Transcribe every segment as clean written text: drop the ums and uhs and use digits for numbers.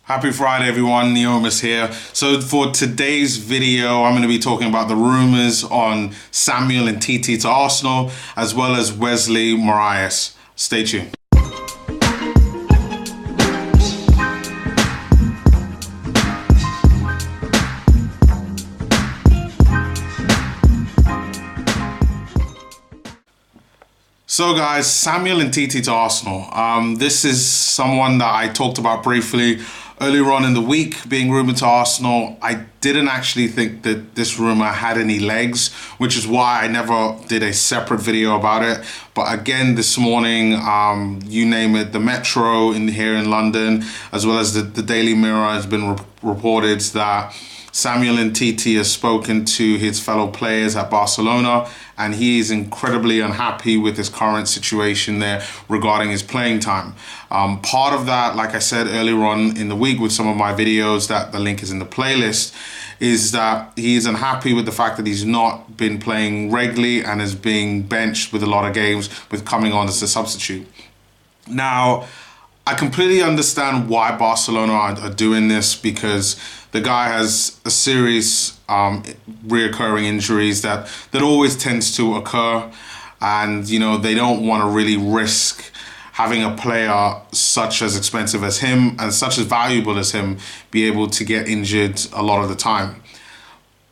Happy Friday, everyone. Neomis here. So for today's video, I'm going to be talking about the rumours on Samuel Umtiti to Arsenal, as well as Wesley Moraes. Stay tuned. So guys, Samuel Umtiti to Arsenal. This is someone that I talked about briefly earlier on in the week, being rumoured to Arsenal. I didn't actually think that this rumour had any legs, which is why I never did a separate video about it. But again, this morning, you name it, the Metro here in London, as well as the Daily Mirror, has been reported that Samuel Umtiti has spoken to his fellow players at Barcelona, and he is incredibly unhappy with his current situation there regarding his playing time. Part of that, like I said earlier on in the week with some of my videos, that the link is in the playlist, is that he is unhappy with the fact that he's not been playing regularly and is being benched with a lot of games, with coming on as a substitute. Now, I completely understand why Barcelona are doing this, because the guy has a serious reoccurring injuries that always tends to occur, and they don't want to really risk having a player such as expensive as him and such as valuable as him be able to get injured a lot of the time.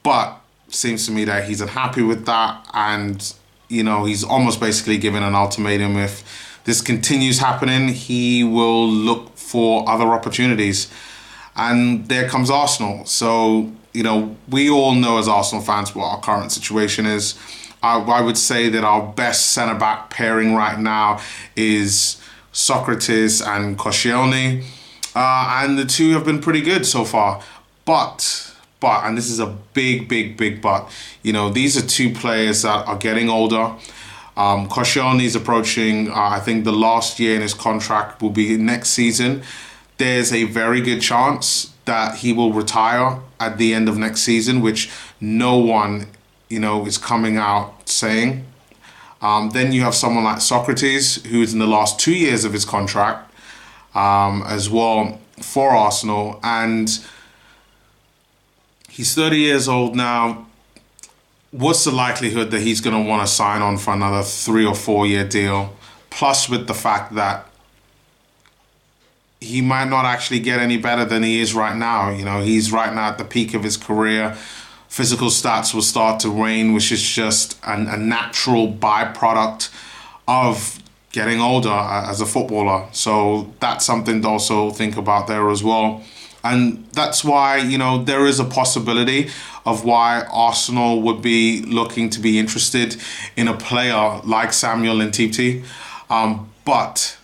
But it seems to me that he's unhappy with that, and he's almost basically given an ultimatum. If this continues happening, he will look for other opportunities. And there comes Arsenal. So, we all know as Arsenal fans what our current situation is. I would say that our best centre-back pairing right now is Socrates and Koscielny. And the two have been pretty good so far. But, and this is a big but, these are two players that are getting older. Koscielny is approaching, I think the last year in his contract will be next season. There's a very good chance that he will retire at the end of next season, which no one, is coming out saying. Then you have someone like Socrates, who is in the last 2 years of his contract as well for Arsenal. And he's 30 years old now. What's the likelihood that he's going to want to sign on for another 3 or 4 year deal? Plus with the fact that he might not actually get any better than he is right now. He's right now at the peak of his career. Physical stats will start to wane, which is just a natural byproduct of getting older as a footballer. So that's something to also think about there as well. And that's why, there is a possibility of why Arsenal would be looking to be interested in a player like Samuel Umtiti. But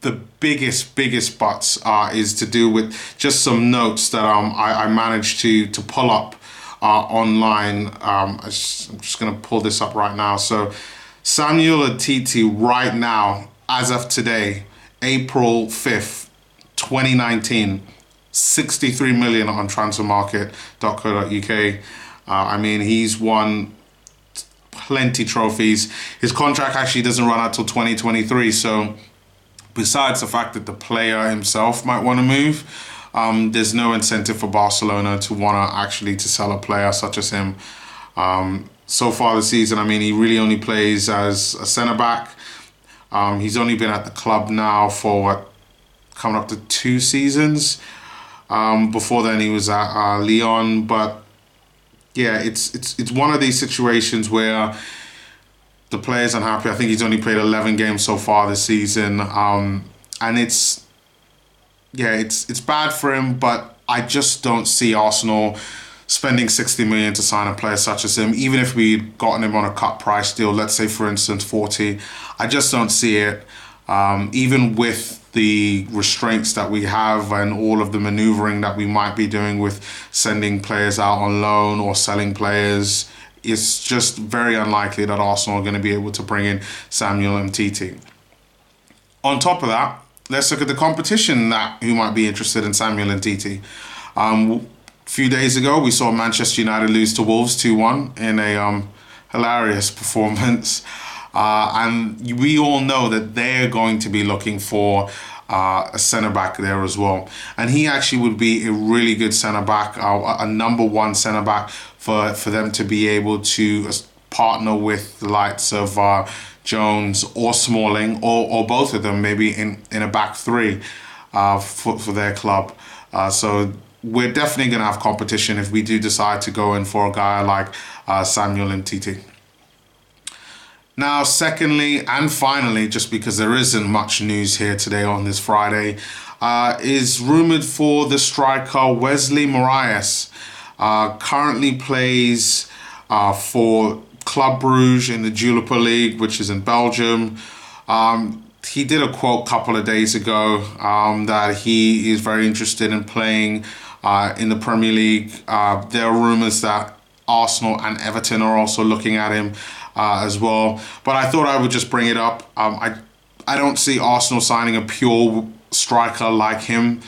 the biggest buts is to do with just some notes that I managed to pull up online. I'm just going to pull this up right now. So Samuel Umtiti right now, as of today, April 5th, 2019, 63 million on transfermarket.co.uk. He's won plenty trophies. His contract actually doesn't run out till 2023. So besides the fact that the player himself might want to move, there's no incentive for Barcelona to want to sell a player such as him. So far this season, he really only plays as a centre-back. He's only been at the club now for coming up to 2 seasons. Before then he was at Lyon. But yeah, it's one of these situations where the player's unhappy. I think he's only played 11 games so far this season. And it's bad for him, but I just don't see Arsenal spending 60 million to sign a player such as him. Even if we'd gotten him on a cut price deal, let's say for instance 40, I just don't see it. Even with the restraints that we have and all of the maneuvering that we might be doing with sending players out on loan or selling players, it's just very unlikely that Arsenal are going to be able to bring in Samuel Umtiti. On top of that, let's look at the competition who might be interested in Samuel Umtiti. A few days ago, we saw Manchester United lose to Wolves 2-1 in a hilarious performance. And we all know that they're going to be looking for a centre back there as well. And he actually would be a really good centre back, a number one centre back for them to be able to partner with the likes of Jones or Smalling, or both of them, maybe in a back three for their club. So we're definitely going to have competition if we do decide to go in for a guy like Samuel Umtiti. Now, secondly and finally, just because there isn't much news here today on this Friday, is rumoured for the striker Wesley Moraes. Currently plays for Club Brugge in the Jupiler League, which is in Belgium. He did a quote a couple of days ago that he is very interested in playing in the Premier League. There are rumours that Arsenal and Everton are also looking at him as well. But I thought I would just bring it up. I don't see Arsenal signing a pure striker like him.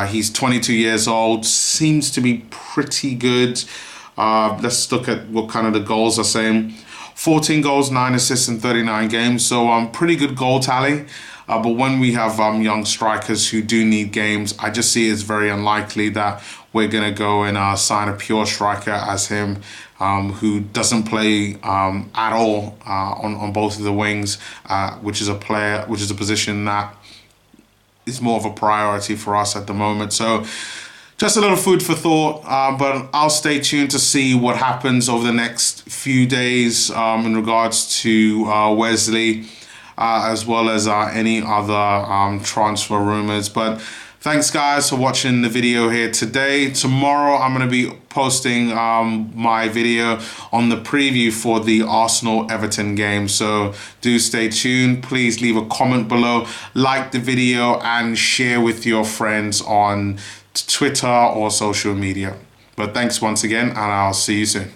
He's 22 years old, seems to be pretty good. Let's look at what kind of the goals are saying. 14 goals, 9 assists in 39 games. So pretty good goal tally. But when we have young strikers who do need games, I just see it's very unlikely that we're going to go and sign a pure striker as him, who doesn't play at all on both of the wings, which is a position that is more of a priority for us at the moment. So just a little food for thought, but I'll stay tuned to see what happens over the next few days in regards to Wesley, as well as any other transfer rumors. But thanks guys for watching the video here today. Tomorrow I'm going to be posting my video on the preview for the Arsenal-Everton game. So do stay tuned. Please leave a comment below, like the video, and share with your friends on Twitter or social media. But thanks once again, and I'll see you soon.